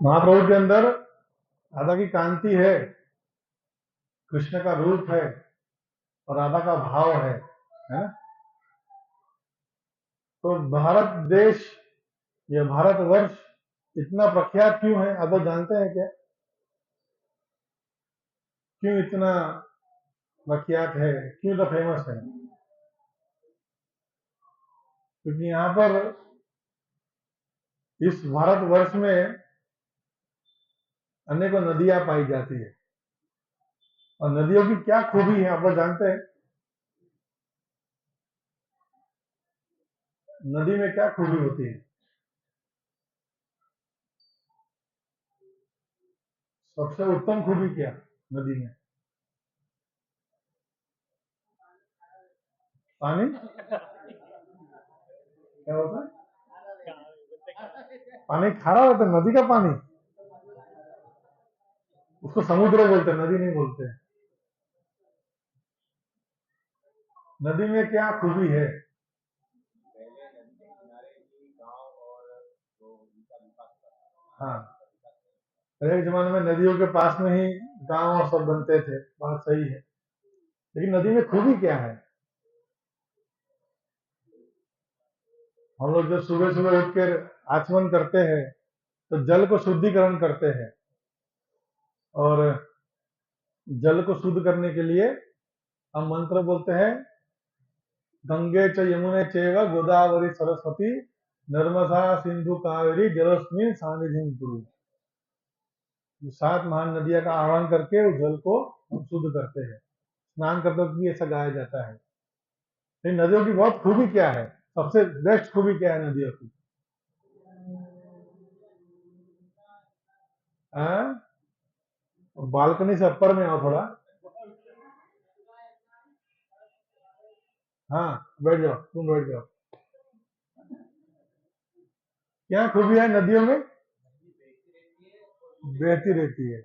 महाप्रभु के अंदर राधा की कांति है, कृष्ण का रूप है और राधा का भाव है ना। तो भारत देश, ये भारतवर्ष इतना प्रख्यात क्यों है, आप लोग जानते हैं क्या? क्यों इतना प्रख्यात है, क्यों तो फेमस है? क्योंकि यहाँ पर इस भारतवर्ष में अनेकों नदियां पाई जाती है। और नदियों की क्या खूबी है आप लोग जानते हैं? नदी में क्या खूबी होती है? सबसे उत्तम खूबी क्या नदी में? पानी। क्या होता है? पानी खारा होता है, नदी का पानी। उसको समुद्र बोलते हैं, नदी नहीं बोलते। नदी में क्या खूबी है? हाँ, पहले के जमाने में नदियों के पास में ही गांव और सब बनते थे, बात सही है। लेकिन नदी में खूबी क्या है? हम लोग जब सुबह सुबह उठकर आचमन करते हैं तो जल को शुद्धिकरण करते हैं, और जल को शुद्ध करने के लिए हम मंत्र बोलते हैं, गंगे च यमुने चैव गोदावरी सरस्वती नर्मदा सिंधु कावेरी जलस्मिन सानिधिं कुरु। 7 महान नदियां का आह्वान करके उस जल को हम शुद्ध करते हैं, स्नान करते वक्त भी ऐसा गाया जाता है। लेकिन नदियों की बहुत खूबी क्या है, सबसे बेस्ट खूबी क्या है नदियों की? बालकनी से ऊपर में आओ थोड़ा। हाँ, बैठ जाओ, तुम बैठ जाओ। क्या खूबी है नदियों में? बहती रहती है,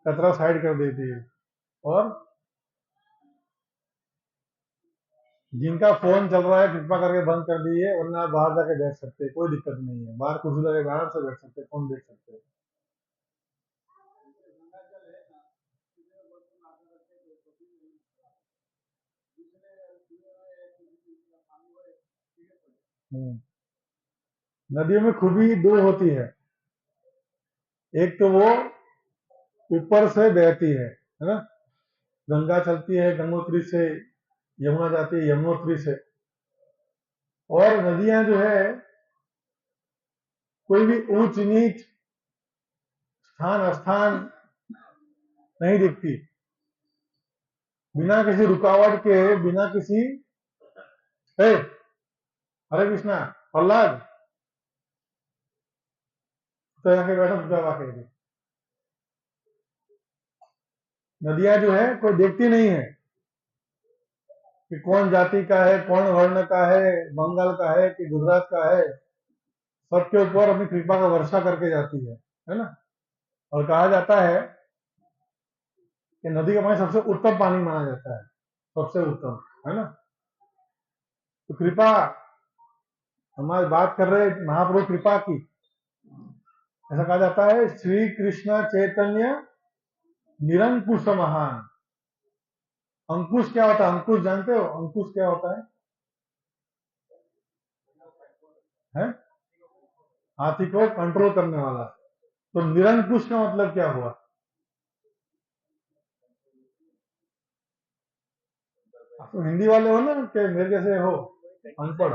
कचरा साइड कर देती है, और जिनका फोन चल रहा है कृपा करके बंद कर दीजिए, वरना आप बाहर जाके बैठ सकते हैं, कोई दिक्कत नहीं है। बाहर कुछ लगे, आराम से बैठ सकते हैं, फोन देख सकते हैं। नदियों में खूबी दो होती है। एक तो वो ऊपर से बहती है ना। गंगा चलती है गंगोत्री से, यमुना जाती है यमुनोत्री से। और नदियां जो है, कोई भी ऊंच नीच स्थान स्थान नहीं दिखती, बिना किसी रुकावट के, बिना किसी हे हरे कृष्णा प्रहलाद तो जाके बैठो चुपचाप आके। नदियां जो है कोई देखती नहीं है कि कौन जाति का है, कौन वर्ण का है, बंगाल का है कि गुजरात का है, सबके ऊपर अपनी कृपा का वर्षा करके जाती है ना। और कहा जाता है कि नदी का पानी सबसे उत्तम पानी माना जाता है, सबसे उत्तम, है ना। तो कृपा, हमारी बात कर रहे महाप्रभु कृपा की। ऐसा कहा जाता है, श्री कृष्ण चैतन्य निरंकुश महान। अंकुश क्या होता है? अंकुश जानते हो? अंकुश क्या होता है? हाथी को कंट्रोल करने वाला। तो निरंकुश का मतलब क्या हुआ? आप तो हिंदी वाले हो ना, कि मेरे जैसे हो अनपढ़?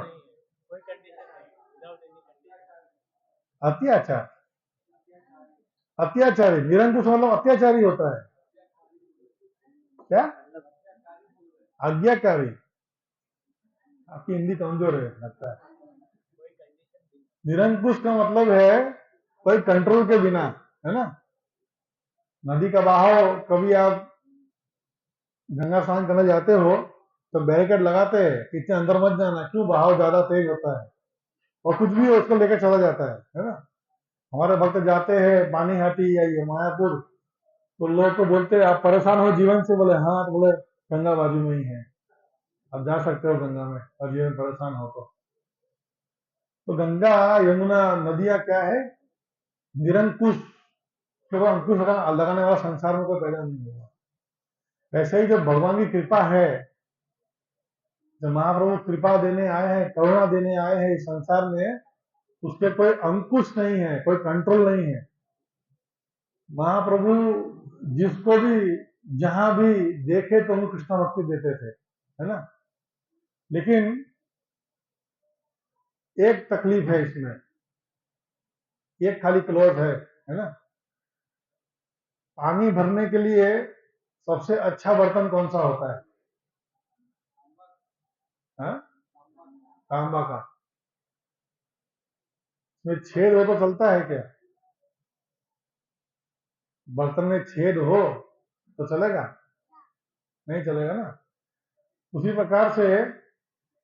अत्याचार, अत्याचारी। निरंकुश मतलब अत्याचारी होता है क्या? आज्ञाकारी। आपकी हिंदी कमजोर है लगता है। निरंकुश का मतलब है कोई कंट्रोल के बिना, है ना। नदी का बहाव, कभी आप गंगा स्नान करने जाते हो तो बैरिकेड लगाते हैं कि इतने अंदर मत जाना, क्यों? बहाव ज्यादा तेज होता है और कुछ भी हो उसको लेकर चला जाता है ना। हमारे भक्त जाते हैं पानीहाटी या ये मायापुर, तो लोग को बोलते हैं आप परेशान हो जीवन से, बोले हाँ, तो बोले गंगा बाजू में ही है, आप जा सकते हो गंगा में और जीवन परेशान हो तो। तो गंगा यमुना नदियां क्या है? निरंकुश, केवल अंकुश लगाने वाला संसार में कोई पैदा नहीं होगा। ऐसे ही जब भगवान की कृपा है, जब महाप्रभु कृपा देने आए हैं, करुणा देने आए हैं इस संसार में, उसके कोई अंकुश नहीं है, कोई कंट्रोल नहीं है। महाप्रभु जिसको भी जहां भी देखे तो उन्हें कृष्ण भक्ति देते थे, है ना। लेकिन एक तकलीफ है इसमें, एक खाली क्लोज है ना। पानी भरने के लिए सबसे अच्छा बर्तन कौन सा होता है? हाँ? तांबा का। इसमें छेद हो तो चलता है क्या? बर्तन में छेद हो तो चलेगा? नहीं चलेगा ना। उसी प्रकार से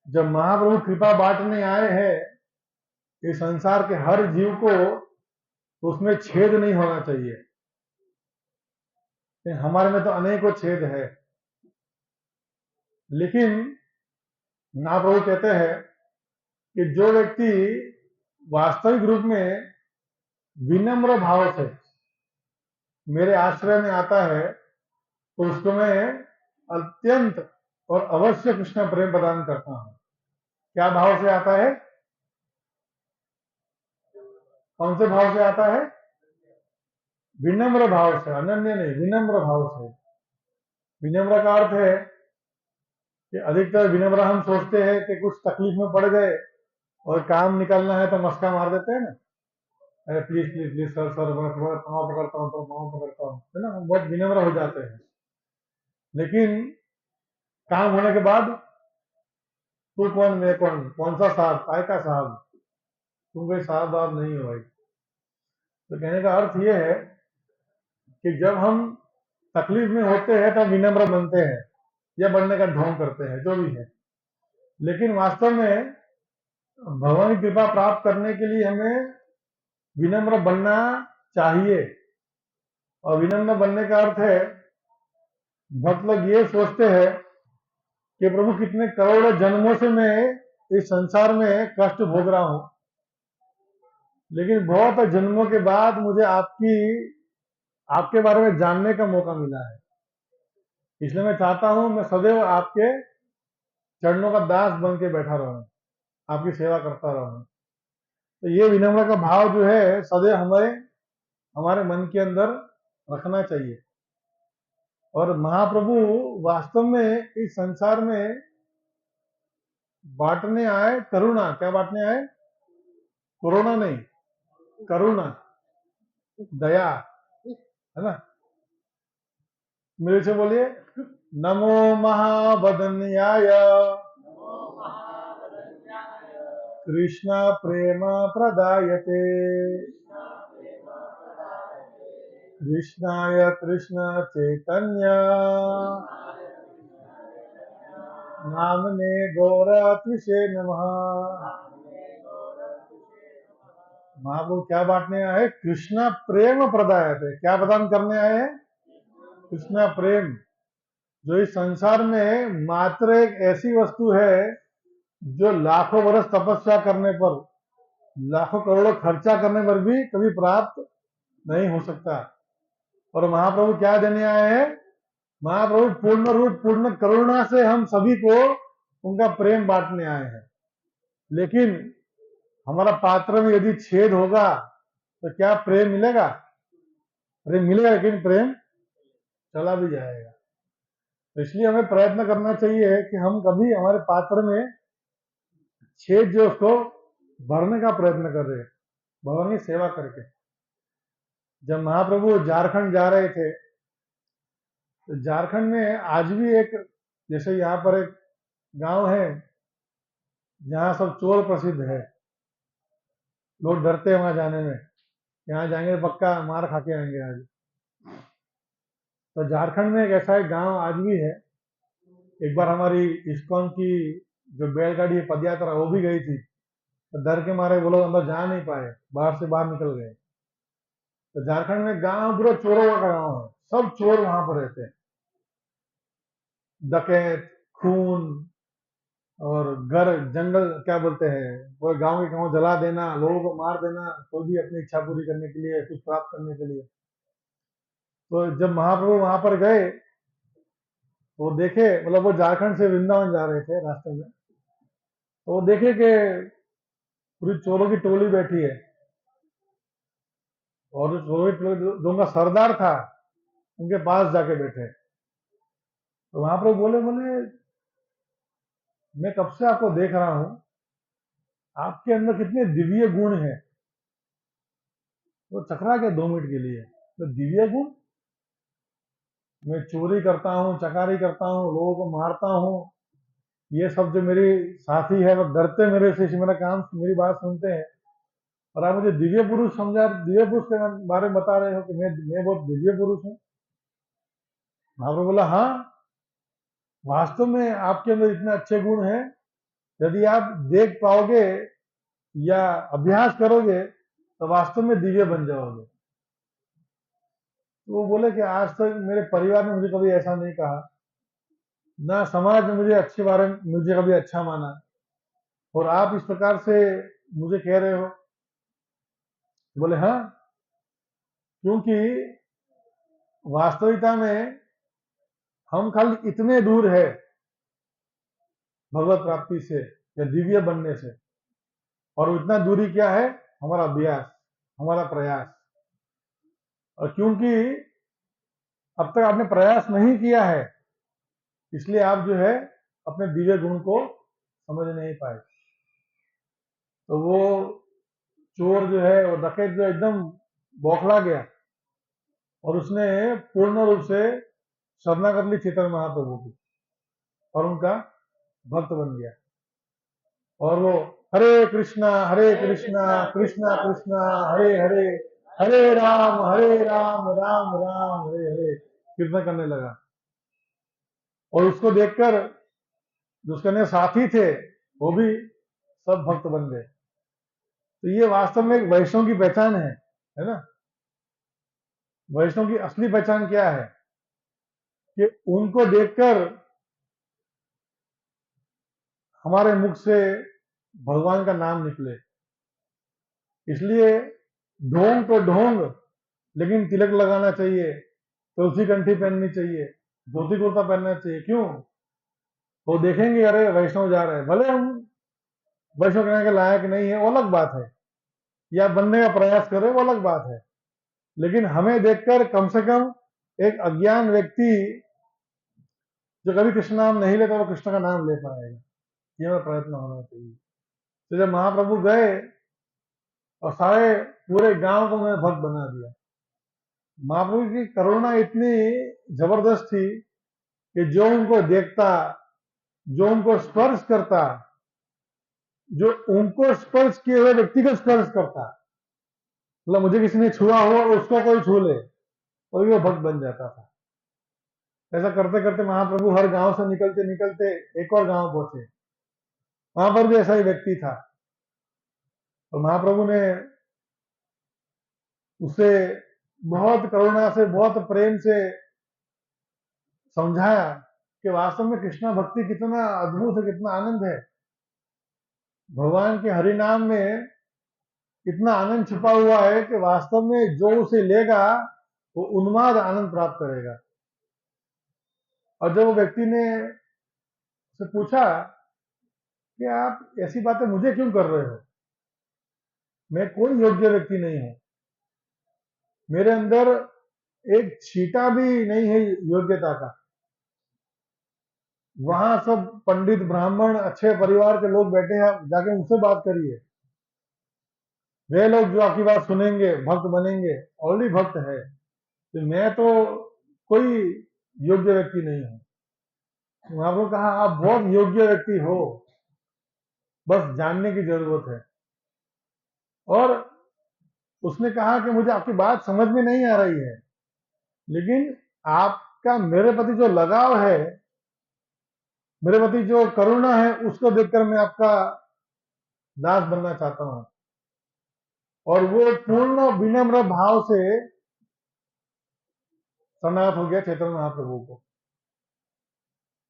जब महाप्रभु कृपा बांटने आए हैं इस संसार के हर जीव को, तो उसमें छेद नहीं होना चाहिए। हमारे में तो अनेकों छेद है। लेकिन महाप्रभु कहते हैं कि जो व्यक्ति वास्तविक रूप में विनम्र भाव से मेरे आश्रय में आता है, तो उसको मैं अत्यंत और अवश्य कृष्ण प्रेम प्रदान करता हूं। क्या भाव से आता है? कौन से भाव से आता है? विनम्र भाव से, अनन्य नहीं, विनम्र भाव से। विनम्र का अर्थ है कि अधिकतर विनम्र हम सोचते हैं कि कुछ तकलीफ में पड़ गए और काम निकालना है तो मस्का मार देते हैं ना, अरे please please please sir sir, मैं तुम्हारा पाँव पकड़ता हूँ, तो पाँव पकड़ता हूँ, है ना। हम बहुत विनम्र हो जाते हैं। लेकिन काम होने के बाद तू कौन, मैं कौन, कौन सा साहब, काय का साहब, तुम कोई साहब बाब नहीं हो भाई। तो कहने का अर्थ ये है कि जब हम तकलीफ में होते हैं तब विनम्र बनते हैं या बनने का ढोंग करते हैं, जो भी है। लेकिन वास्तव में भगवान की कृपा प्राप्त करने के लिए हमें विनम्र बनना चाहिए। और विनम्र बनने का अर्थ है, भक्त लोग ये सोचते हैं कि प्रभु कितने करोड़ों जन्मों से मैं इस संसार में कष्ट भोग रहा हूं, लेकिन बहुत जन्मों के बाद मुझे आपके बारे में जानने का मौका मिला है। इसलिए मैं चाहता हूं मैं सदैव आपके चरणों का दास बन के बैठा रहूं, आपकी सेवा करता रहूं। तो ये विनम्र का भाव जो है सदैव हमारे मन के अंदर रखना चाहिए। और महाप्रभु वास्तव में इस संसार में बांटने आए करुणा। क्या बांटने आए? कोरोना नहीं, करुणा, दया, है ना। मेरे से बोलिए, नमो महावदन्याय कृष्ण प्रेम प्रदायते कृष्णाय कृष्ण चैतन्य नामने गौरत्विषे नमः। महाप्रभु क्या बांटने आए हैं? कृष्ण प्रेम प्रदायते। क्या प्रदान करने आए हैं? कृष्ण प्रेम। जो इस संसार में मात्र एक ऐसी वस्तु है जो लाखों वर्ष तपस्या करने पर, लाखों करोड़ों खर्चा करने पर भी कभी प्राप्त नहीं हो सकता। और महाप्रभु क्या देने आए हैं? महाप्रभु पूर्ण रूप पूर्ण करुणा से हम सभी को उनका प्रेम बांटने आए हैं। लेकिन हमारा पात्र में यदि छेद होगा तो क्या प्रेम मिलेगा? प्रेम मिलेगा, लेकिन प्रेम चला भी जाएगा। तो इसलिए हमें प्रयत्न करना चाहिए कि हम कभी हमारे पात्र में छेद जो उसको भरने का प्रयत्न कर रहे हैं भगवान की सेवा करके। जब महाप्रभु झारखंड जा रहे थे, तो झारखंड में आज भी एक, जैसे यहाँ पर एक गांव है जहाँ सब चोर प्रसिद्ध है, लोग डरते हैं वहां जाने में, यहाँ जाएंगे पक्का मार खा के आएंगे आज। तो झारखंड में एक ऐसा एक गांव आज भी है। एक बार हमारी इस्कॉन की जो बैलगाड़ी पद यात्रा वो भी गई थी, तो डर के मारे वो लोग अंदर जा नहीं पाए, बाहर से बाहर निकल गए। तो झारखंड में गांव पूरा चोरों का गांव है, सब चोर वहां पर रहते हैं, डकैत, खून, और घर जंगल क्या बोलते हैं, पूरे गांव के गांव जला देना, लोगों को मार देना, कोई भी अपनी इच्छा पूरी करने के लिए, कुछ प्राप्त करने के लिए। तो जब महाप्रभु वहां पर गए, वो देखे, मतलब वो झारखंड से वृंदावन जा रहे थे रास्ते में, तो वो देखे कि पूरी चोरों की टोली बैठी है, और उस चोरों की टोली जो उनका सरदार था, उनके पास जाके बैठे। तो महाप्रभु बोले बोले मैं कब से आपको देख रहा हूं, आपके अंदर कितने दिव्य गुण हैं। वो चकरा गया 2 मिनट के लिए, तो दिव्य गुण, मैं चोरी करता हूँ, चकारी करता हूँ, लोगों को मारता हूँ, ये सब जो मेरी साथी है वो डरते मेरे से, मेरा काम, मेरी बात सुनते हैं, और आप मुझे दिव्य पुरुष समझा, दिव्य पुरुष के बारे में बता रहे हो कि मैं बहुत दिव्य पुरुष हूँ। महाप्रभु बोला हाँ, वास्तव में आपके अंदर इतने अच्छे गुण हैं, यदि आप देख पाओगे या अभ्यास करोगे तो वास्तव में दिव्य बन जाओगे। तो वो बोले कि आज तक मेरे परिवार ने मुझे कभी ऐसा नहीं कहा, ना समाज ने मुझे कभी अच्छा माना, और आप इस प्रकार से मुझे कह रहे हो। बोले हाँ, क्योंकि वास्तविकता में हम खाली इतने दूर है भगवत प्राप्ति से या दिव्य बनने से, और इतना दूरी क्या है, हमारा अभ्यास, हमारा प्रयास। और क्योंकि अब तक आपने प्रयास नहीं किया है, इसलिए आप जो है अपने दिव्य गुण को समझ नहीं पाए। तो वो चोर जो है, वो डकैत जो एकदम बौखला गया, और उसने पूर्ण रूप से शरणागति चेतन महाप्रभु की, और उनका भक्त बन गया। और वो हरे कृष्णा कृष्णा कृष्णा हरे हरे, हरे राम राम राम हरे हरे कीर्तन करने लगा। और उसको देखकर जो उसके अन्य साथी थे, वो भी सब भक्त बन गए। तो ये वास्तव में एक वैष्णव की पहचान है ना। वैष्णव की असली पहचान क्या है कि उनको देखकर हमारे मुख से भगवान का नाम निकले। इसलिए ढोंग तो ढोंग, लेकिन तिलक लगाना चाहिए, तुलसी कंठी पहननी चाहिए, धोती कुर्ता पहनना चाहिए। क्यों? वो देखेंगे अरे वैष्णव जा रहे हैं, भले हम वैष्णव कहने के लायक नहीं है, वो अलग बात है, या बनने का प्रयास करें, वो अलग बात है, लेकिन हमें देखकर कम से कम एक अज्ञान व्यक्ति जो कभी कृष्ण नाम नहीं लेता, वो कृष्ण का नाम ले पाएगा। ये मेरा प्रयत्न होना चाहिए। तो जब महाप्रभु गए और सारे पूरे गांव को उन्होंने भक्त बना दिया, महाप्रभु की करुणा इतनी जबरदस्त थी कि जो उनको देखता, जो उनको स्पर्श करता, जो उनको स्पर्श किए हुए व्यक्ति को स्पर्श करता, मतलब मुझे किसी ने छुआ हो और उसको कोई छू ले, तो वो भक्त बन जाता था। ऐसा करते करते महाप्रभु हर गांव से निकलते निकलते एक और गांव पहुंचे, वहां पर भी ऐसा ही व्यक्ति था। और महाप्रभु ने उसे बहुत करुणा से, बहुत प्रेम से समझाया कि वास्तव में कृष्णा भक्ति कितना अद्भुत है, कितना आनंद है। भगवान के हरि नाम में इतना आनंद छुपा हुआ है कि वास्तव में जो उसे लेगा वो उन्माद आनंद प्राप्त करेगा। और जब वो व्यक्ति ने से पूछा कि आप ऐसी बातें मुझे क्यों कर रहे हो, मैं कोई योग्य व्यक्ति नहीं हूं, मेरे अंदर एक छींटा भी नहीं है योग्यता का, वहां सब पंडित ब्राह्मण अच्छे परिवार के लोग बैठे हैं, जाके उनसे बात करिए, वे लोग जो आपकी बात सुनेंगे भक्त बनेंगे, ऑलरेडी भक्त है। तो मैं तो कोई योग्य व्यक्ति नहीं हूं। आपको कहा आप बहुत योग्य व्यक्ति हो, बस जानने की जरूरत है। और उसने कहा कि मुझे आपकी बात समझ में नहीं आ रही है, लेकिन आपका मेरे प्रति जो लगाव है, मेरे प्रति जो करुणा है, उसको देखकर मैं आपका दास बनना चाहता हूं। और वो पूर्ण विनम्र भाव से शरणागत हो गया चैतन्य महाप्रभु को।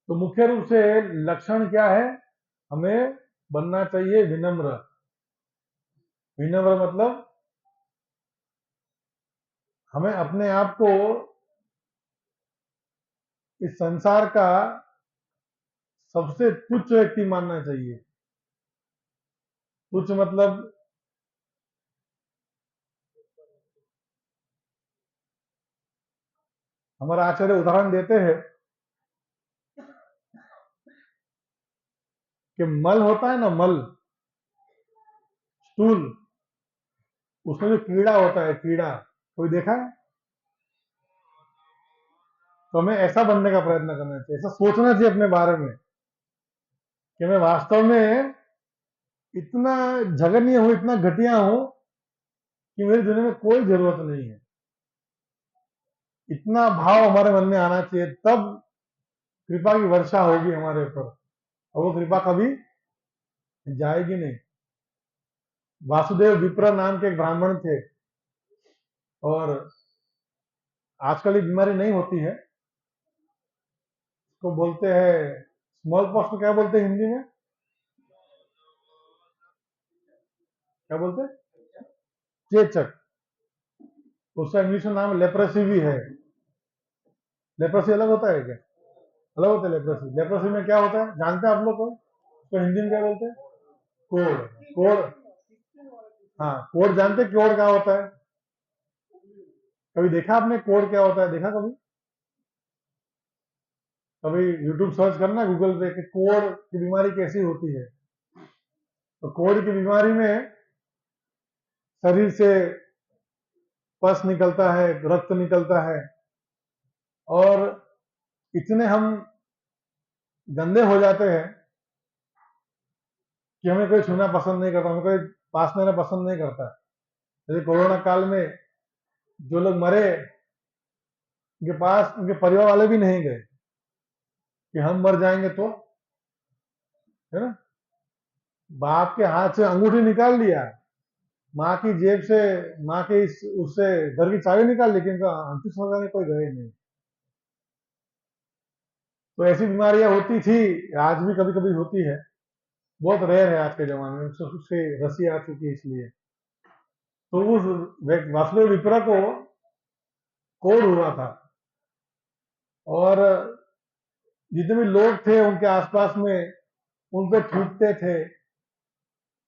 तो मुख्य रूप से लक्षण क्या है हमें बनना चाहिए विनम्र। विनम्र मतलब हमें अपने आप को इस संसार का सबसे तुच्छ व्यक्ति मानना चाहिए। तुच्छ मतलब हमारा आचार्य उदाहरण देते हैं कि मल होता है ना, मल, स्टूल, उसमें जो कीड़ा होता है, कीड़ा कोई देखा है? तो हमें ऐसा बनने का प्रयत्न करना चाहिए, ऐसा सोचना चाहिए अपने बारे में कि मैं वास्तव में इतना जघन्य हूं, इतना घटिया हूं कि मेरी दुनिया में कोई जरूरत नहीं है। इतना भाव हमारे मन में आना चाहिए, तब कृपा की वर्षा होगी हमारे ऊपर, और वो कृपा कभी जाएगी नहीं। वासुदेव विप्र नाम के एक ब्राह्मण थे, और आजकल ये बीमारी नहीं होती है, इसको बोलते हैं स्मॉल पॉक्स को क्या बोलते हैं हिंदी में? क्या बोलते हैं? चेचक। उसका इंग्लिश में नाम लेप्रेसी भी है। लेप्रेसी अलग होता है क्या? अलग होता है लेप्रेसी। लेप्रेसी में क्या होता है जानते हैं आप लोग को? उसको हिंदी में क्या बोलते हैं? कोढ़। कोढ़, हाँ, कोढ़ जानते हैं? कोढ़ क्या होता है? कभी देखा आपने कोढ़ क्या होता है? देखा कभी? कभी यूट्यूब सर्च करना गूगल पे कि कोढ़ की बीमारी कैसी होती है। तो कोढ़ की बीमारी में शरीर से पस निकलता है, रक्त निकलता है, और इतने हम गंदे हो जाते हैं कि हमें कोई छूना पसंद नहीं करता, हमें कोई पास में रहना पसंद नहीं करता। जैसे कोरोना काल में जो लोग मरे, उनके पास उनके परिवार वाले भी नहीं गए कि हम मर जाएंगे तो, है ना। बाप के हाथ से अंगूठी निकाल लिया, माँ की जेब से, माँ के उससे घर की चाबी निकाल ली, लेकिन अंतिम संस्कार में कोई गए नहीं। तो ऐसी बीमारियां होती थी, आज भी कभी कभी होती है, बहुत रेयर है आज के जमाने में, उससे रस्सी आ चुकी है इसलिए। तो उस वासुदेव विप्र को कोढ़ हुआ था, और जितने भी लोग थे उनके आसपास में उन पे थूकते थे,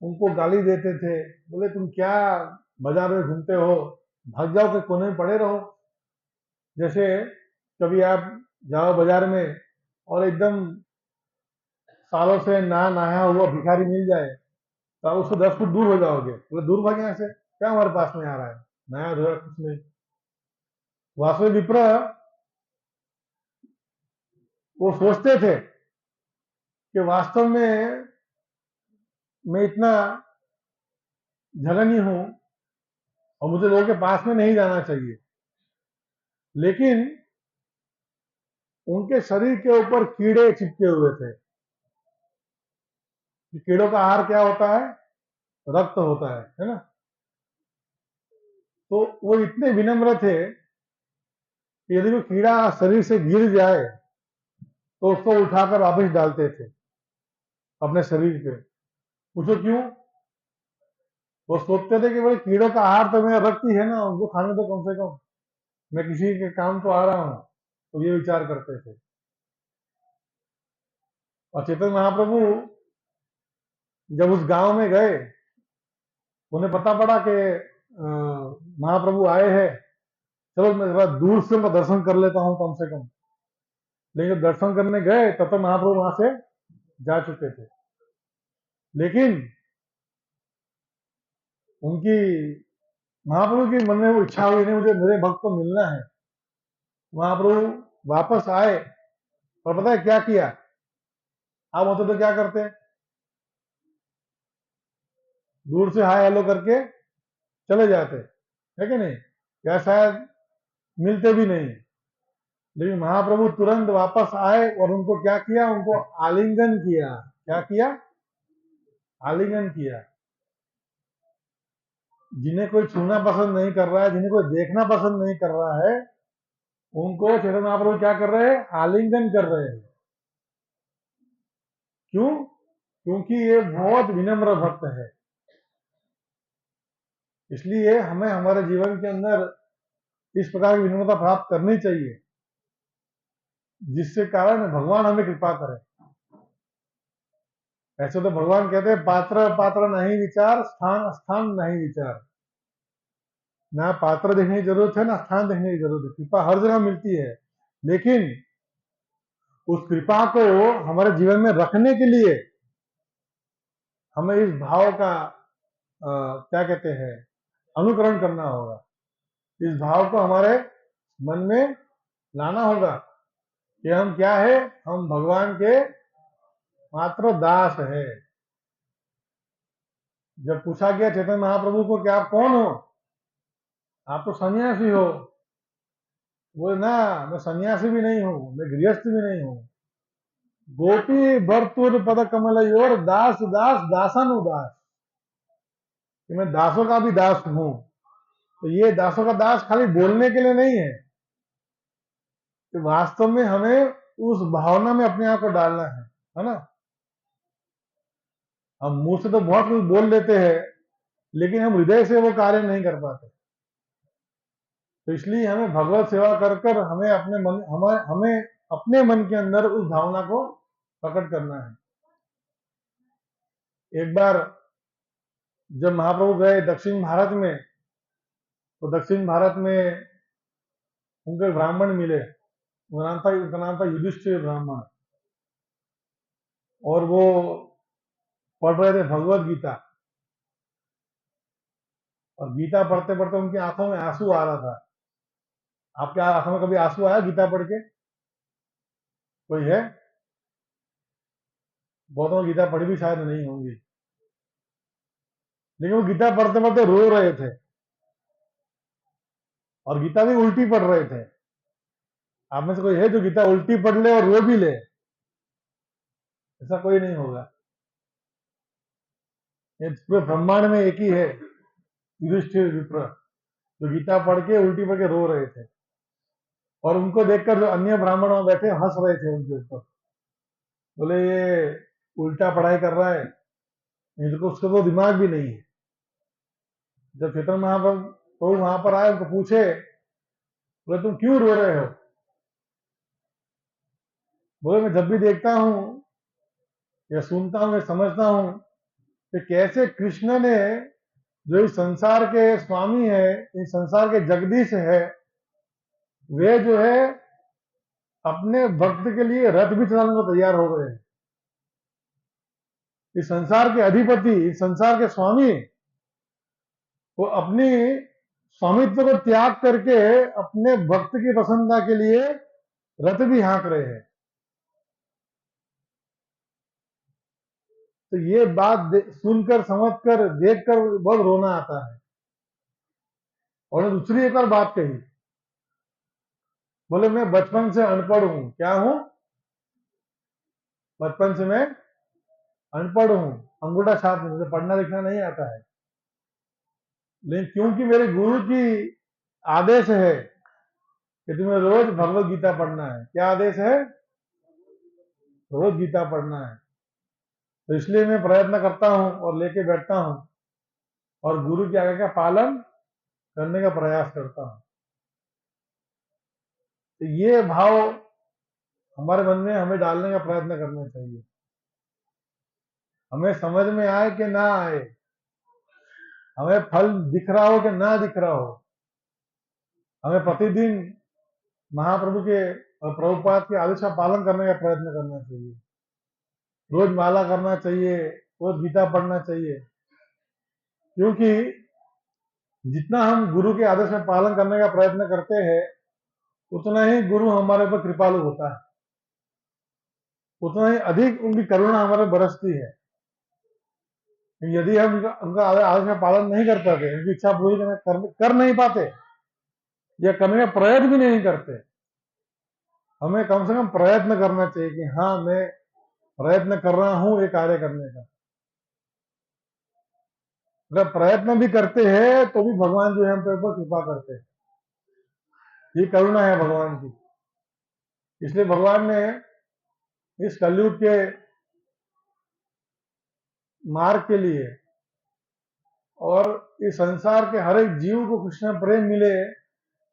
उनको गाली देते थे, बोले तुम क्या बाजार में घूमते हो, भाग जाओ के कोने में पड़े रहो। जैसे कभी आप जाओ बाजार में और एकदम सालों से ना नहाया हुआ भिखारी मिल जाए, तो आप उसको 10 फुट दूर हो जाओगे, बोले दूर भागे यहाँ से, क्या हमारे पास में आ रहा है, नया धोया कुछ नहीं। वासुदेव विप्र वो सोचते थे कि वास्तव में मैं इतना जघन्य हूं और मुझे लोगों के पास में नहीं जाना चाहिए, लेकिन उनके शरीर के ऊपर कीड़े चिपके हुए थे। कीड़ों का आहार क्या होता है? रक्त होता है ना। तो वो इतने विनम्र थे कि यदि वो कीड़ा शरीर से गिर जाए तो उसको उठाकर वापस डालते थे अपने शरीर पे। पूछो क्यों? वो सोचते थे कि भाई कीड़ों का आहार तो मेरा रक्त ही है ना, उनको खाने तो कम से कम, मैं किसी के काम तो आ रहा हूं, तो ये विचार करते थे। और चेतन महाप्रभु जब उस गांव में गए, उन्हें पता पड़ा कि महाप्रभु आए हैं, चलो मैं थोड़ा दूर से मैं दर्शन कर लेता हूं कम से कम। लेकिन जब दर्शन करने गए तब तक महाप्रभु वहां से जा चुके थे। लेकिन उनकी, महाप्रभु की मन में वो इच्छा हुई, नहीं मुझे मेरे भक्त को मिलना है। महाप्रभु वापस आए, और पता है क्या किया? आप होते तो क्या करते? दूर से हाय हेलो करके चले जाते, है कि नहीं? या शायद मिलते भी नहीं। लेकिन महाप्रभु तुरंत वापस आए और उनको क्या किया? उनको आलिंगन किया। क्या किया? आलिंगन किया। जिन्हें कोई छूना पसंद नहीं कर रहा है, जिन्हें कोई देखना पसंद नहीं कर रहा है, उनको चैतन्य महाप्रभु क्या कर रहे हैं? आलिंगन कर रहे हैं। क्यों? क्योंकि ये बहुत विनम्र भक्त है। इसलिए हमें हमारे जीवन के अंदर इस प्रकार की विनम्रता प्राप्त करनी चाहिए, जिससे कारण भगवान हमें कृपा करे। ऐसे तो भगवान कहते हैं पात्र पात्र नहीं विचार, स्थान स्थान नहीं विचार। ना पात्र देखने की जरूरत है, ना स्थान देखने की जरूरत है। कृपा हर जगह मिलती है, लेकिन उस कृपा को हमारे जीवन में रखने के लिए हमें इस भाव का क्या कहते हैं, अनुकरण करना होगा। इस भाव को हमारे मन में लाना होगा कि हम क्या है, हम भगवान के मात्र दास है। जब पूछा गया चैतन्य महाप्रभु को कि आप कौन हो, आप तो सन्यासी हो। बोले ना, मैं सन्यासी भी नहीं हूं, मैं गृहस्थ भी नहीं हूं। गोपी भरतुर पद कमल और दास दास दासन उदास, कि मैं दासों का भी दास हूं। तो ये दासों का दास खाली बोलने के लिए नहीं है, कि वास्तव में हमें उस भावना में अपने आप को डालना है ना। हम मुंह से तो बहुत कुछ बोल लेते हैं, लेकिन हम हृदय से वो कार्य नहीं कर पाते। तो इसलिए हमें भगवत सेवा कर कर हमें अपने मन के अंदर उस भावना को प्रकट करना है। एक बार जब महाप्रभु गए दक्षिण भारत में, तो दक्षिण भारत में उनके ब्राह्मण मिले। उनका नाम था युधिष्ठिर ब्राह्मण, और वो पढ़ रहे थे भगवत गीता। और गीता पढ़ते पढ़ते उनकी आंखों में आंसू आ रहा था। आपके आंखों में कभी आंसू आया गीता पढ़ के? कोई है? बहुतों गीता पढ़ी भी शायद नहीं होंगी, लेकिन वो गीता पढ़ते पढ़ते रो रहे थे, और गीता भी उल्टी पढ़ रहे थे। आप में से कोई है जो गीता उल्टी पढ़ ले और रो भी ले? ऐसा कोई नहीं होगा। ये पूरे ब्रह्मांड में एक ही है, युधिष्ठिर विप्र, जो गीता पढ़ के उल्टी पढ़ के रो रहे थे। और उनको देखकर जो अन्य ब्राह्मण वहां बैठे हंस रहे थे उनके ऊपर। बोले ये उल्टा पढ़ाई कर रहा है, इनको उसका तो दिमाग भी नहीं है। जब चैतन्य महाप्रभु वहां पर आए, उनको पूछे, बोले तुम क्यों रो रहे हो? बोले मैं जब भी देखता हूं या सुनता हूं या समझता हूं कि कैसे कृष्ण ने, जो इस संसार के स्वामी है, इस संसार के जगदीश है, वे जो है अपने भक्त के लिए रथ भी चलाने को तैयार हो गए हैं। इस संसार के अधिपति, इस संसार के स्वामी, वो अपनी स्वामित्व को त्याग करके अपने भक्त की प्रसन्नता के लिए रथ भी हाँक रहे हैं। तो ये बात सुनकर, समझकर, देखकर बहुत रोना आता है। और दूसरी एक और बात कही, बोले मैं बचपन से अनपढ़ हूं। क्या हूं? बचपन से मैं अनपढ़ हूं, अंगूठा छाप हूं, मुझे पढ़ना लिखना नहीं आता है। लेकिन क्योंकि मेरे गुरु की आदेश है कि तुम्हें रोज भगवत गीता पढ़ना है। क्या आदेश है? रोज गीता पढ़ना है। तो इसलिए मैं प्रयत्न करता हूं और लेके बैठता हूं, और गुरु की आज्ञा का पालन करने का प्रयास करता हूं। तो ये भाव हमारे मन में हमें डालने का प्रयत्न करना चाहिए। हमें समझ में आए कि ना आए, हमें फल दिख रहा हो कि ना दिख रहा हो, हमें प्रतिदिन महाप्रभु के और प्रभुपाद के आदेश का पालन करने का प्रयत्न करना चाहिए। रोज माला करना चाहिए, रोज गीता पढ़ना चाहिए, क्योंकि जितना हम गुरु के आदेश में पालन करने का प्रयत्न करते हैं, उतना ही गुरु हमारे ऊपर कृपालु होता है, उतना ही अधिक उनकी करुणा हमारे बरसती है। यदि हम उनका आदेश का पालन नहीं कर पाते, उनकी इच्छा पूरी कर नहीं पाते, या करने का प्रयत्न भी नहीं करते, हमें कम से कम प्रयत्न करना चाहिए कि हाँ, मैं प्रयत्न कर रहा हूं ये कार्य करने का। अगर प्रयत्न भी करते हैं तो भी भगवान जो है हम पे ऊपर कृपा करते हैं। ये करुणा है भगवान की। इसलिए भगवान ने इस कलयुग के मार्ग के लिए और इस संसार के हर एक जीव को कृष्ण प्रेम मिले,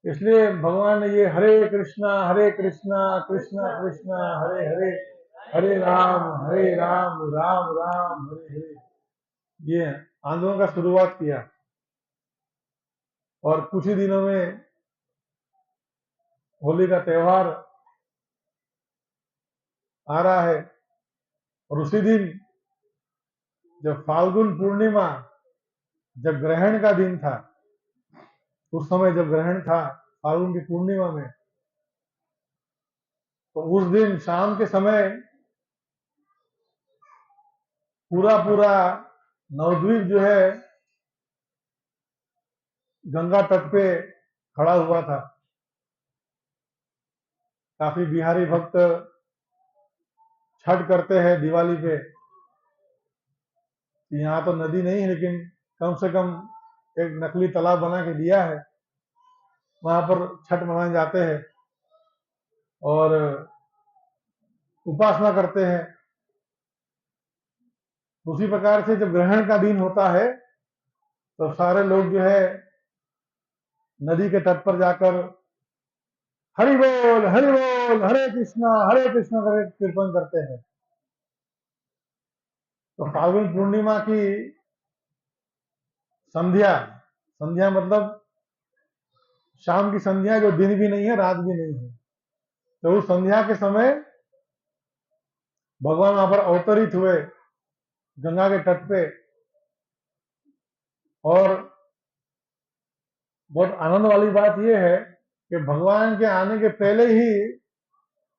इसलिए भगवान ने ये हरे कृष्णा कृष्णा कृष्णा हरे हरे, हरे राम राम राम हरे हरे, ये आंदोलन का शुरुआत किया। और कुछ ही दिनों में होली का त्योहार आ रहा है, और उसी दिन जब फाल्गुन पूर्णिमा, जब ग्रहण का दिन था, उस समय जब ग्रहण था फाल्गुन की पूर्णिमा में, तो उस दिन शाम के समय पूरा पूरा नवद्वीप जो है गंगा तट पे खड़ा हुआ था। काफी बिहारी भक्त छठ करते हैं दिवाली पे, यहाँ तो नदी नहीं है लेकिन कम से कम एक नकली तालाब बना के दिया है, वहां पर छठ मनाए जाते हैं और उपासना करते हैं। उसी प्रकार से जब ग्रहण का दिन होता है तो सारे लोग जो है नदी के तट पर जाकर हरि बोल हरे कृष्णा करे कीर्तन करते हैं। तो फाल्गुन पूर्णिमा की संध्या, संध्या मतलब शाम की संध्या, जो दिन भी नहीं है रात भी नहीं है, तो उस संध्या के समय भगवान वहां पर अवतरित हुए गंगा के तट पे, और बहुत आनंद वाली बात यह है कि भगवान के आने के पहले ही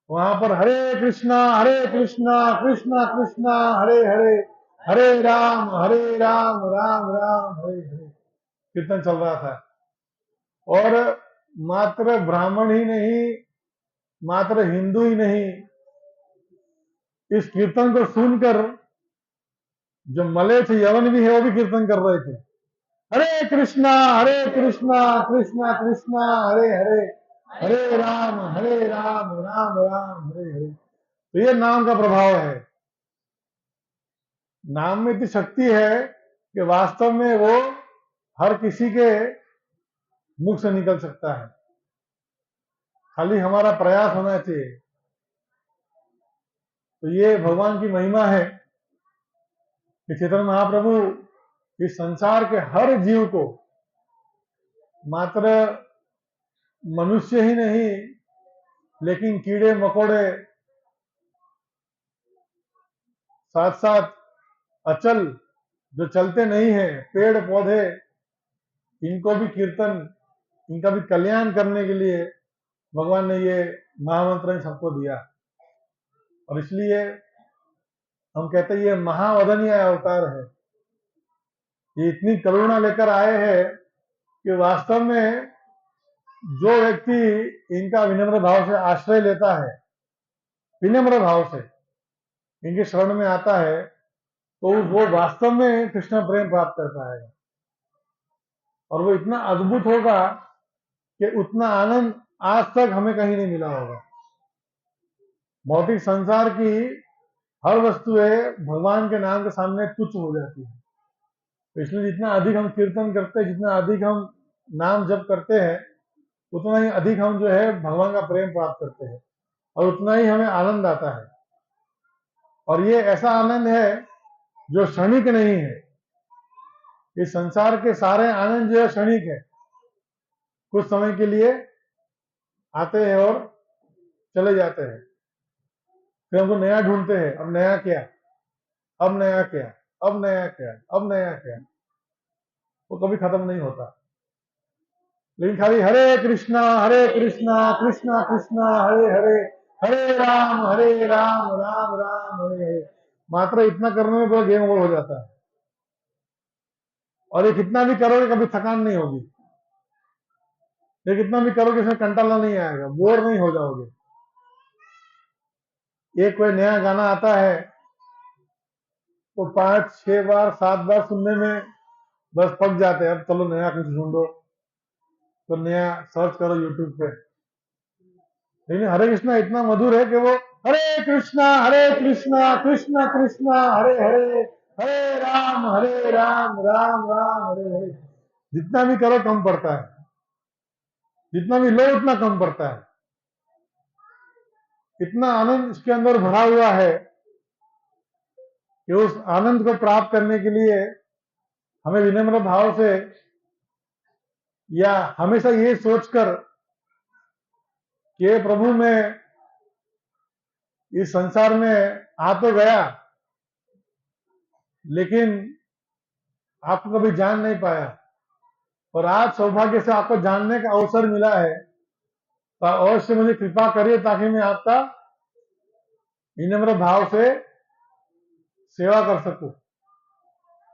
वहां पर हरे कृष्णा कृष्णा कृष्णा हरे हरे, हरे राम राम राम हरे हरे कीर्तन चल रहा था। और मात्र ब्राह्मण ही नहीं, मात्र हिंदू ही नहीं, इस कीर्तन को सुनकर जो मले थे यवन भी है वो भी कीर्तन कर रहे थे, हरे कृष्णा कृष्णा कृष्णा हरे हरे, हरे राम राम राम हरे हरे। तो ये नाम का प्रभाव है, नाम में इतनी शक्ति है कि वास्तव में वो हर किसी के मुख से निकल सकता है, खाली हमारा प्रयास होना चाहिए। तो ये भगवान की महिमा है कि चैतन्य महाप्रभु इस संसार के हर जीव को, मात्र मनुष्य ही नहीं लेकिन कीड़े मकोड़े, साथ साथ अचल जो चलते नहीं है, पेड़ पौधे, इनको भी कीर्तन, इनका भी कल्याण करने के लिए भगवान ने ये महामंत्र सबको दिया। और इसलिए हम कहते हैं ये महावदनीय अवतार है, ये इतनी करुणा लेकर आए हैं कि वास्तव में जो व्यक्ति इनका विनम्र भाव से आश्रय लेता है, विनम्र भाव से इनके शरण में आता है, तो वो वास्तव में कृष्ण प्रेम प्राप्त कर पाएगा। और वो इतना अद्भुत होगा कि उतना आनंद आज तक हमें कहीं नहीं मिला होगा। भौतिक संसार की हर वस्तुएं भगवान के नाम के सामने तुच्छ हो जाती है। तो इसलिए जितना अधिक हम कीर्तन करते हैं, जितना अधिक हम नाम जप करते हैं, उतना ही अधिक हम जो है भगवान का प्रेम प्राप्त करते हैं और उतना ही हमें आनंद आता है। और ये ऐसा आनंद है जो क्षणिक नहीं है। इस संसार के सारे आनंद जो है क्षणिक है, कुछ समय के लिए आते हैं और चले जाते हैं, फिर हमको नया ढूंढते हैं, अब नया क्या, अब नया क्या, अब नया क्या, अब नया क्या, वो कभी खत्म नहीं होता। लेकिन खाली हरे कृष्णा कृष्णा कृष्णा हरे हरे, हरे राम राम राम हरे हरे, मात्र इतना करने में पूरा गेम ओवर हो जाता है। और ये कितना भी करोगे कभी थकान नहीं होगी, ये कितना भी करोगे इसमें कंटाला नहीं आएगा, बोर नहीं हो जाओगे। ये कोई नया गाना आता है तो 5-6 बार 7 बार सुनने में बस पक जाते हैं, अब चलो नया कुछ ढूंढो, तो नया सर्च करो यूट्यूब पे। लेकिन हरे कृष्णा इतना मधुर है कि वो हरे कृष्णा कृष्णा कृष्णा हरे हरे, हरे राम राम राम हरे हरे। जितना भी करो कम पड़ता है, जितना भी लो उतना कम पड़ता है। इतना आनंद इसके अंदर भरा हुआ है कि उस आनंद को प्राप्त करने के लिए हमें विनम्र भाव से या हमेशा ये सोचकर कि हे प्रभु मैं इस संसार में आ तो गया लेकिन आपको कभी जान नहीं पाया, और आज सौभाग्य से आपको जानने का अवसर मिला है, तो अवश्य मुझे कृपा करिए ताकि मैं आपका विनम्र भाव से सेवा कर सकूं,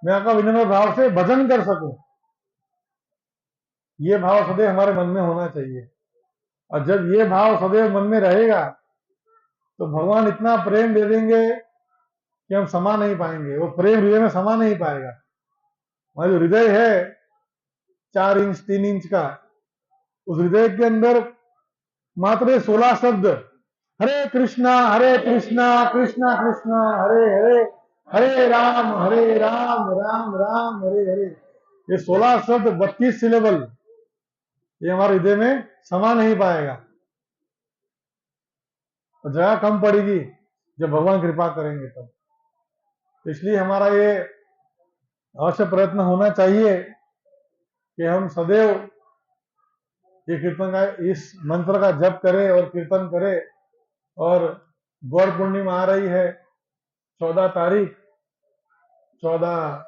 मैं आपका विनम्र भाव से भजन कर सकूं। ये भाव सदैव हमारे मन में होना चाहिए, और जब ये भाव सदैव मन में रहेगा तो भगवान इतना प्रेम दे देंगे कि हम समा नहीं पाएंगे, वो प्रेम हृदय में समा नहीं पाएगा। हमारा जो हृदय है 4 इंच 3 इंच का, उस हृदय के अंदर मात्र 16 शब्द हरे कृष्णा कृष्णा कृष्णा हरे हरे, हरे राम राम राम हरे हरे, ये 16 शब्द 32 सिलेबल, ये हमारे हृदय में समा नहीं पाएगा। तो जगह कम पड़ेगी जब भगवान कृपा करेंगे तब। तो इसलिए हमारा ये अवश्य प्रयत्न होना चाहिए कि हम सदैव ये कीर्तन का, इस मंत्र का जप करें और कीर्तन करें। और गौर पूर्णिमा आ रही है 14 तारीख, 14